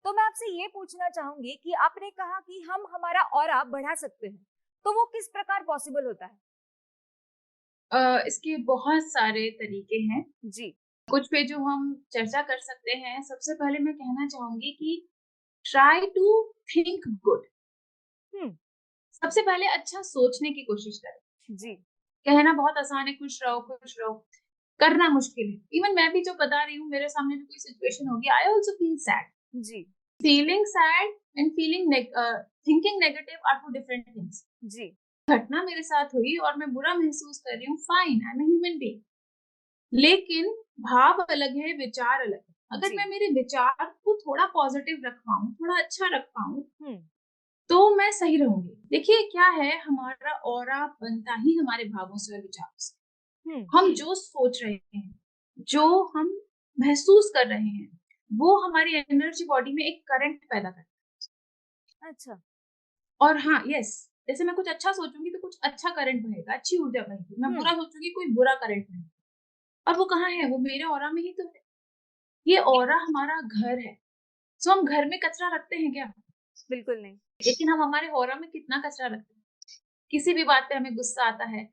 तो मैं आपसे ये पूछना चाहूंगी कि आपने कहा कि हम हमारा ऑरा बढ़ा सकते हैं, तो वो किस प्रकार पॉसिबल होता है? इसके बहुत सारे तरीके हैं। जी। कुछ पे जो हम चर्चा कर सकते हैं, सबसे पहले मैं कहना चाहूँगी कि ट्राई टू थिंक गुड। हुँ। सबसे पहले अच्छा सोचने की कोशिश करें। जी। कहना बहुत आसान है, खुश रहो, करना मुश्किल है। इवन मैं भी जो बता रही हूँ, मेरे सामने भी कोई सिचुएशन होगी, आई ऑल्सो फील सैड। जी। Feeling sad and thinking negative are 2 different things. जी। घटना मेरे साथ हुई और मैं बुरा महसूस कर रही हूँ, fine, I am a human being. लेकिन भाव अलग है, विचार अलग है। अगर जी। मैं मेरे विचार को थोड़ा पॉज़िटिव रख पाऊँ, थोड़ा अच्छा रख पाऊँ, हुँ। तो मैं सही रहूँगी। देखिए क्या है, हमारा ऑरा बनता ही हमारे भावों से और विचारों से। हुँ। हम जो सोच रहे हैं, जो हम महसूस कर रहे हैं, वो हमारी एनर्जी बॉडी में एक करंट पैदा करता है। अच्छा। और हाँ, यस, जैसे मैं कुछ अच्छा सोचूँगी तो कुछ अच्छा करंट बहेगा, अच्छी ऊर्जा बहेगी। मैं हुँ। बुरा सोचूँगी, कोई बुरा करंट बहेगा। और वो कहाँ है? वो मेरे ऑरा में ही तो है। ये ऑरा हमारा घर है। सो हम घर में कचरा रखते हैं क्या? बिल्कुल नहीं। लेकिन हम हमारे ऑरा में कितना कचरा रखते हैं। किसी भी बात पे हमें गुस्सा आता है,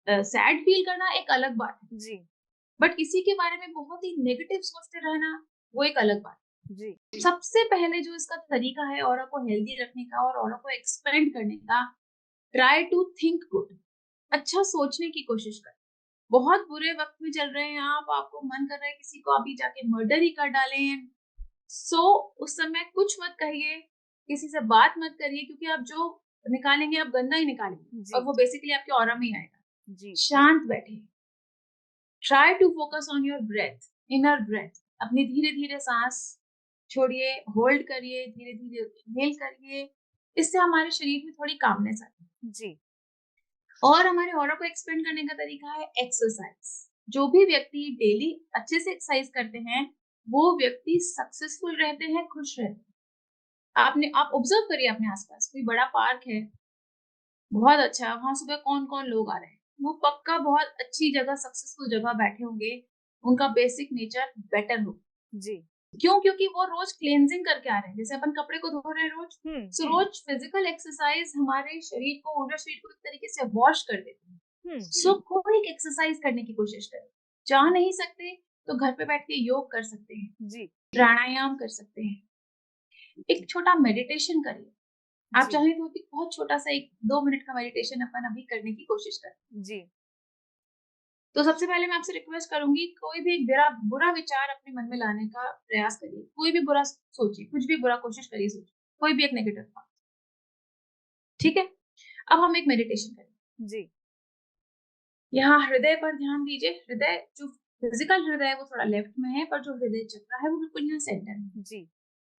सैड फील करना एक अलग बात है, जी। बट किसी के बारे में बहुत ही नेगेटिव सोचते रहना, वो एक अलग बात जी। है। सबसे पहले जो इसका तरीका है ऑरा को हेल्दी रखने का और ऑरा को एक्सपेंड करने का, ट्राई टू थिंक गुड। अच्छा सोचने की कोशिश करें। बहुत बुरे वक़्त में चल रहे हैं आप, आपको मन कर रहा है किसी को अभी जाके मर्डर ही कर डालें, सो उस समय कुछ मत कहिए, किसी से बात मत करिए, क्योंकि आप जो निकालेंगे आप गंदा ही निकालेंगे और जी। वो बेसिकली आपके ऑरा में ही आएगा। जी। शांत बैठिए, try to focus on your breath, inner breath. अपनी धीरे-धीरे साँस छोड़िए, होल्ड करिए, धीरे-धीरे इन्हेल करिए। इससे हमारे शरीर में थोड़ी कामनेस आती है। जी। और हमारे ऑरा को एक्सपेंड करने का तरीका है एक्सरसाइज। जो भी व्यक्ति डेली अच्छे से एक्सरसाइज करते हैं, वो व्यक्ति सक्सेसफुल रहते हैं, खुश रहते हैं। आप ऑब्जर्व करिए अपने आसपास, कोई बड़ा पार्क है, बहुत अच्छा, वहाँ सुबह कौन-कौन लोग आ रहे हैं। वो पक्का बहुत अच्छी जगह, सक्सेसफुल जगह बैठे होंगे, उनका बेसिक नेचर बेटर होगा। जी। क्यों? क्योंकि वो रोज क्लींजिंग करके आ रहे हैं। जैसे अपन कपड़े को धो रहे हैं रोज, हुँ। सो रोज फिजिकल एक्सरसाइज हमारे शरीर को, ऊर्जा शरीर को एक तरीके से वॉश कर देती है। हुँ। सो कोई एक्सरसाइज करने की कोशिश करें। जा नहीं सकते तो घर पे बैठ के योग कर सकते हैं, जी। प्राणायाम कर सकते हैं, एक छोटा मेडिटेशन करिए। आप जी। चाहें तो भी बहुत छोटा-सा 1-2 मिनट का मेडिटेशन अपन अभी करने की कोशिश करें। जी। तो सबसे पहले मैं आपसे रिक्वेस्ट करूँगी, कोई भी एक बुरा बुरा विचार अपने मन में लाने का प्रयास करिए। कोई भी बुरा सोचिए, कुछ भी बुरा कोशिश करिए सोचिए, कोई भी एक नेगेटिव थॉट, ठीक है? अब हम एक मेडिटेशन करें। जी। यहाँ हृदय पर ध्यान दीजिए। हृदय जो फिजिकल हृदय है वो थोड़ा लेफ्ट में है, पर जो हृदय चक्र है वो बिल्कुल यहाँ सेंटर में है। जी।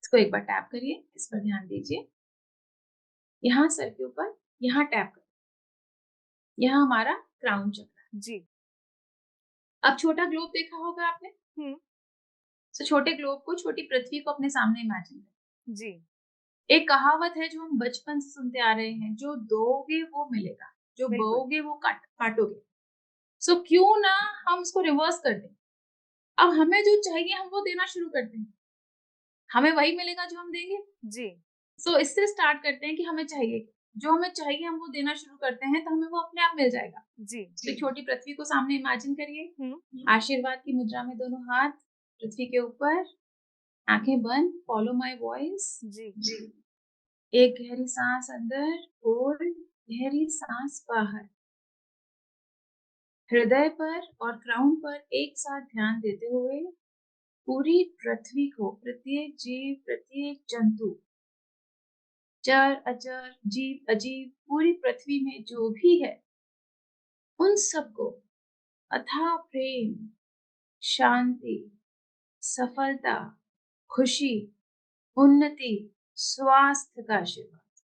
इसको एक बार टैप करिए, इस पर ध्यान दीजिए। यहाँ सर के ऊपर, यहाँ टैप करिए। यहाँ हमारा क्राउन चक्र है। जी। अब छोटा ग्लोब देखा होगा आपने? हुँ। तो छोटे ग्लोब को, छोटी पृथ्वी को अपने सामने इमेजिन करें। जी। एक कहावत है जो हम बचपन से सुनते आ रहे हैं, जो दोगे वो मिलेगा, जो बिल्कुल। बोओगे वो काटोगे। सो क्यों ना हम उसको रिवर्स कर दें। अब हमें जो चाहिए हम वो देना शुरू करते हैं, हमें वही मिलेगा जो हम देंगे। जी। सो इससे स्टार्ट करते हैं कि हमें चाहिए क्या? जो हमें चाहिए हम वो देना शुरू करते हैं, तो हमें वो अपने आप मिल जाएगा। जी। तो छोटी पृथ्वी को सामने इमेजिन करिए। हुँ। आशीर्वाद की मुद्रा में दोनों हाथ पृथ्वी के ऊपर, आंखें बंद, फॉलो माय वॉइस। जी। जी। एक गहरी सांस अंदर, होल्ड, गहरी सांस बाहर। हृदय पर और क्राउन पर एक साथ ध्यान देते हुए पूरी पृथ्वी को, प्रत्येक जीव, प्रत्येक जंतु, चर अचर, जीव अजीव, पूरी पृथ्वी में जो भी है, उन सबको अथाह प्रेम, शांति, सफलता, खुशी, उन्नति, स्वास्थ्य का आशीर्वाद,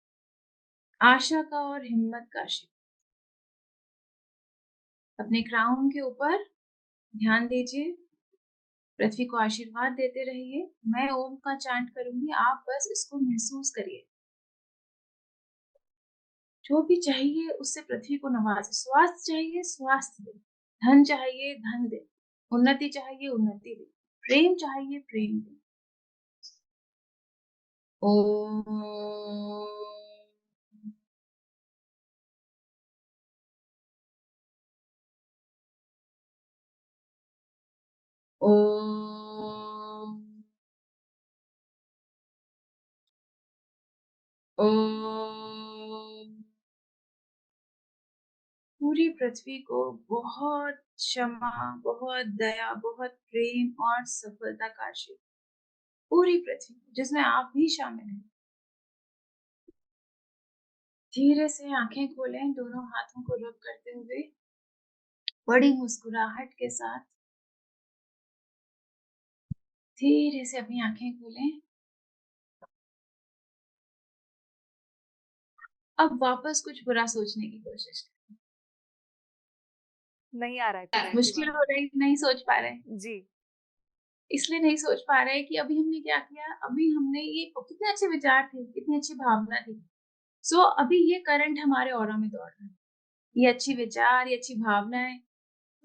आशा का और हिम्मत का आशीर्वाद। अपने क्राउन के ऊपर ध्यान दीजिए, पृथ्वी को आशीर्वाद देते रहिए। मैं ओम का चांट करूंगी, आप बस इसको महसूस करिए। जो भी चाहिए उससे पृथ्वी को नवाजे। स्वास्थ्य चाहिए, स्वास्थ्य दे। धन चाहिए, धन दे। उन्नति चाहिए, उन्नति दे। प्रेम चाहिए, प्रेम दे। ओम। ओम। ओम। पूरी पृथ्वी को बहुत क्षमा, बहुत दया, बहुत प्रेम और सफलता का आशीर्वाद। पूरी पृथ्वी जिसमें आप भी शामिल हैं। धीरे से आंखें खोलें, दोनों हाथों को रब करते हुए बड़ी मुस्कुराहट के साथ धीरे से अपनी आंखें खोलें। अब वापस कुछ बुरा सोचने की कोशिश नहीं आ रहा है कुछ करें। भी मुश्किल दिमाग हो रही, नहीं सोच पा रहे, में। जी। इसलिए नहीं सोच पा रहे कि अभी हमने क्या किया। अभी हमने ये कितने अच्छे विचार थे, कितनी अच्छी भावना थी। सो अभी ये करंट हमारे ऑरा में दौड़ रहा है, ये अच्छी विचार, ये अच्छी भावनाएं,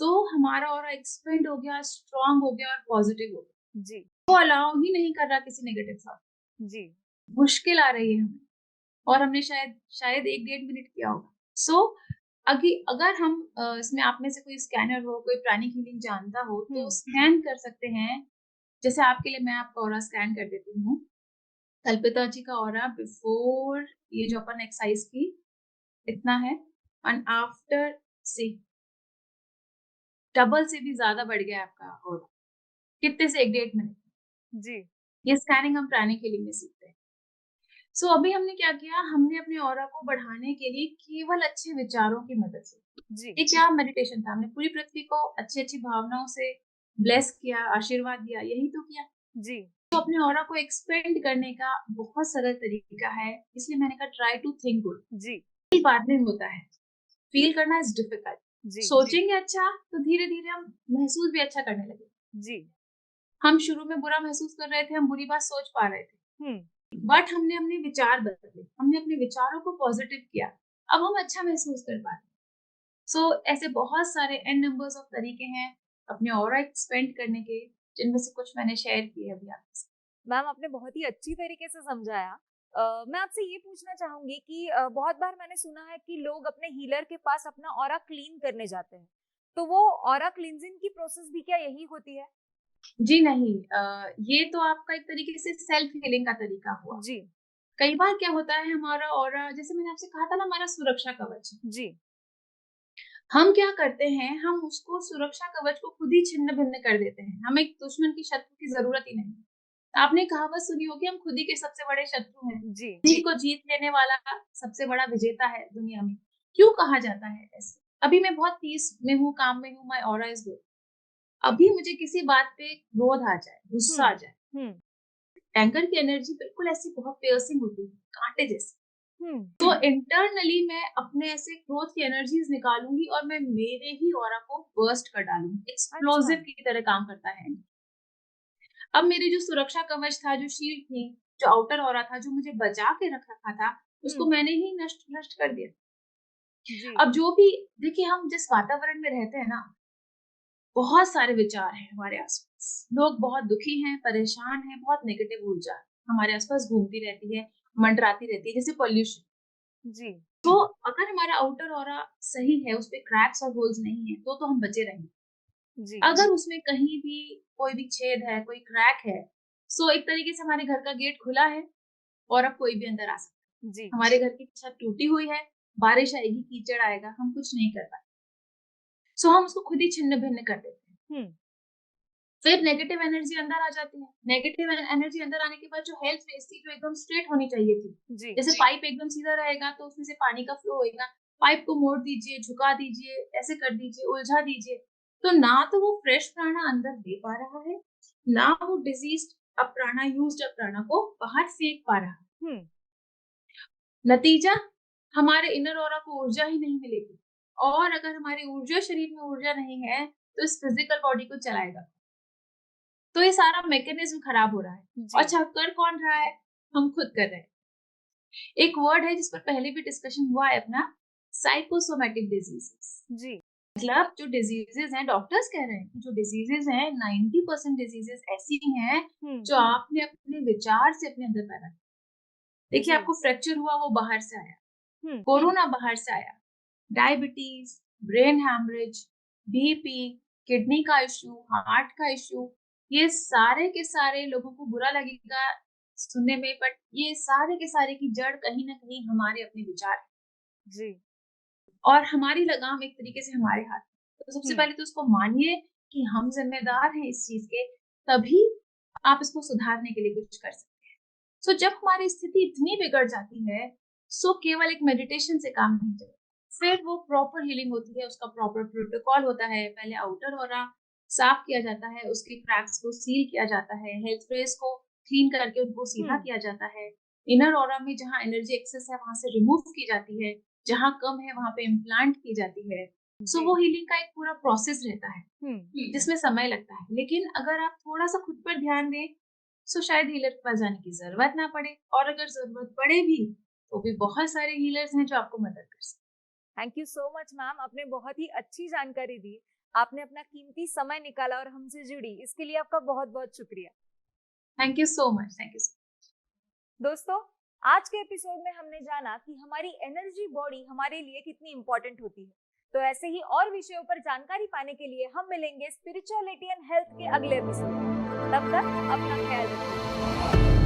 तो हमारा ऑरा एक्सपेंड हो गया, स्ट्रांग हो गया और पॉजिटिव हो गया। जी। वो अलाउ ही नहीं कर रहा किसी नेगेटिव थॉट। जी। मुश्किल आ रही है हमें, और हमने शायद शायद 1-1.5 मिनट किया होगा। सो अगर हम इसमें आप में से कोई स्कैनर हो, कोई प्राणिक हीलिंग जानता हो, तो स्कैन कर सकते हैं। जैसे आपके लिए मैं आपका ऑरा स्कैन कर देती हूँ। कल्पिता जी का ऑरा बिफोर ये जो अपन एक्सरसाइज की इतना है, एंड आफ्टर से डबल से भी ज्यादा बढ़ गया आपका ऑरा। कितने से 1-1.5 मिनट। जी। ये स्कैनिंग हम प्राणिक हीलिंग में सीखते हैं। सो अभी हमने क्या किया, हमने अपने ऑरा को बढ़ाने के लिए केवल अच्छे विचारों की मदद से, जी। ये क्या मेडिटेशन था, हमने पूरी पृथ्वी को अच्छी अच्छी भावनाओं से ब्लेस किया, आशीर्वाद दिया, यही तो किया। जी। तो अपने ऑरा को एक्सपेंड करने का बहुत सरल तरीका है, इसलिए मैंने कहा ट्राई टू थिंक गुड। जी। बाद में होता है, फील करना इज डिफिकल्ट। जी। सोचेंगे अच्छा तो धीरे धीरे हम महसूस भी अच्छा करने लगे। जी। हम शुरू में बुरा महसूस कर रहे थे, हम बुरी बात सोच पा रहे थे, बट हमने अपने विचार बदले, हमने अपने विचारों को पॉजिटिव किया, अब हम अच्छा महसूस कर पा रहे हैं। सो ऐसे बहुत सारे एन नंबर्स ऑफ तरीके हैं अपने ऑरा एक्सपेंड करने के, जिनमें से कुछ मैंने शेयर किए अभी आपके साथ। मैम आपने बहुत ही अच्छी तरीके से समझाया। मैं आपसे ये पूछना चाहूंगी कि बहुत बार मैंने सुना है कि लोग अपने हीलर के पास अपना ऑरा क्लीन करने जाते हैं, तो वो ऑरा क्लींजिंग की प्रोसेस भी क्या यही होती है? जी नहीं, ये तो आपका एक तरीके से सेल्फ हीलिंग का तरीका हुआ। जी। कई बार क्या होता है, हमारा ऑरा, जैसे मैंने आपसे कहा था ना, हमारा सुरक्षा कवच है। जी। हम क्या करते हैं, हम उसको सुरक्षा कवच को खुद ही छिन्न भिन्न कर देते हैं। हमें दुश्मन की शत्रु की जरूरत ही नहीं। आपने कहावत सुनी होगी, हम खुद ही के सबसे बड़े शत्रु हैं, जी। जी को जीत लेने वाला सबसे बड़ा विजेता है दुनिया में। क्यों कहा जाता है ऐसे? अभी मैं बहुत पीस में हूँ, काम में हूँ, माय ऑरा इज गुड। अभी मुझे किसी बात पे क्रोध आ जाए, गुस्सा आ जाए, टैंकर की एनर्जी बिल्कुल ऐसी बहुत पियर्सिंग होती है, कांटे जैसी। तो इंटरनली मैं अपने ऐसे क्रोध की एनर्जीज निकालूंगी और मैं मेरे ही ऑरा को बर्स्ट कर डालूंगी। एक्सप्लोजिव की तरह काम करता है। अब मेरी जो सुरक्षा कवच था, जो शील्ड थी, जो आउटर ऑरा था, जो मुझे बचा के रख रखा था, उसको मैंने ही नष्ट नष्ट कर दिया। जी। अब जो भी, देखिए हम जिस वातावरण में रहते हैं ना, बहुत सारे विचार हैं हमारे आसपास, लोग बहुत दुखी हैं, परेशान हैं, बहुत नेगेटिव ऊर्जा हमारे आसपास घूमती रहती है, मंडराती रहती है, जैसे पॉल्यूशन। जी। तो अगर हमारा आउटर ऑरा सही है, उसपे क्रैक्स और होल्स नहीं है, तो हम बचे रहेंगे। जी। अगर उसमें कहीं भी कोई भी छेद है, कोई क्रैक है, सो एक तरीके से हमारे घर का गेट खुला है और अब कोई भी अंदर आ सकता है। जी। हमारे घर की छत टूटी हुई है, बारिश आएगी, कीचड़ आएगा, हम कुछ नहीं कर पाए। सो हम उसको खुद ही छिन्न भिन्न कर देते हैं। फिर नेगेटिव एनर्जी अंदर आ जाती है। नेगेटिव एनर्जी अंदर आने के बाद जो हेल्थ वेज थी, जो एकदम स्ट्रेट होनी चाहिए थी, जी। जैसे पाइप एकदम सीधा रहेगा तो उसमें से पानी का फ्लो होएगा, पाइप को मोड़ दीजिए, झुका दीजिए, ऐसे कर दीजिए, उलझा दीजिए, तो ना तो वो फ्रेश प्राणा अंदर दे पा रहा है, ना वो डिजीज्ड अप प्राणा, यूज्ड अप प्राणा को बाहर फेंक पा रहा है। नतीजा, हमारे इनर ऑरा को ऊर्जा ही नहीं मिलेगी, और अगर हमारी ऊर्जा, शरीर में ऊर्जा नहीं है, तो इस फिजिकल बॉडी को चलाएगा। तो ये सारा मैकेनिज्म खराब हो रहा है। अच्छा, कर कौन रहा है? हम खुद कर रहे हैं। एक वर्ड है जिस पर पहले भी डिस्कशन हुआ है अपना, साइकोसोमेटिक डिजीजेस। जी। मतलब जो डिजीजेस हैं, डॉक्टर्स कह रहे हैं कि जो डिजीजेस हैं, 90% डिजीजेस ऐसी हैं जो आपने अपने विचार से अपने अंदर पैदा की। देखिए जी। आपको फ्रैक्चर हुआ वो बाहर से आया, हम्म। कोरोना बाहर से आया, diabetes, brain haemorrhage, BP, kidney का इश्यू, हार्ट का इश्यू, ये सारे के सारे लोगों को बुरा लगेगा सुनने में, बट ये सारे के सारे की जड़ कहीं ना कहीं हमारे अपने विचार हैं। जी। और हमारी लगाम एक तरीके से हमारे हाथ में। तो सबसे पहले तो उसको मानिए कि हम जिम्मेदार हैं इस चीज के, तभी आप इसको सुधारने के लिए कुछ कर सकते हैं। सो जब हमारी स्थिति इतनी बिगड़ जाती है, सो केवल एक मेडिटेशन से काम नहीं चलता, फिर वो प्रॉपर हीलिंग होती है, उसका प्रॉपर प्रोटोकॉल होता है। पहले आउटर ऑरा साफ किया जाता है, उसके क्रैक्स को सील किया जाता है, हेल्थ स्पेस को क्लीन करके उनको सीधा किया जाता है। इनर ऑरा में जहाँ एनर्जी एक्सेस है वहां से रिमूव की जाती है, जहाँ कम है वहां पे इम्प्लांट की जाती है। सो वो हीलिंग का एक पूरा प्रोसेस रहता है जिसमें समय लगता है। लेकिन अगर आप थोड़ा सा खुद पर ध्यान दें, सो शायद हीलर के पास जाने की जरूरत ना पड़े, और अगर जरूरत पड़े भी तो भी बहुत सारे हीलर्स हैं जो आपको मदद कर सकते thank you so much ma'am, आपने बहुत ही अच्छी जानकारी दी। आपने अपना कीमती समय निकाला और हमसे जुड़ी, इसके लिए आपका बहुत बहुत शुक्रिया। हैं। Thank you so much, thank you. दोस्तों, आज के एपिसोड में हमने जाना कि हमारी एनर्जी बॉडी हमारे लिए कितनी इंपॉर्टेंट होती है। तो ऐसे ही और विषयों पर जानकारी पाने के लिए हम मिलेंगे स्पिरिचुअलिटी एंड हेल्थ के अगले एपिसोड में। तब तक अपना ख्याल रखिए।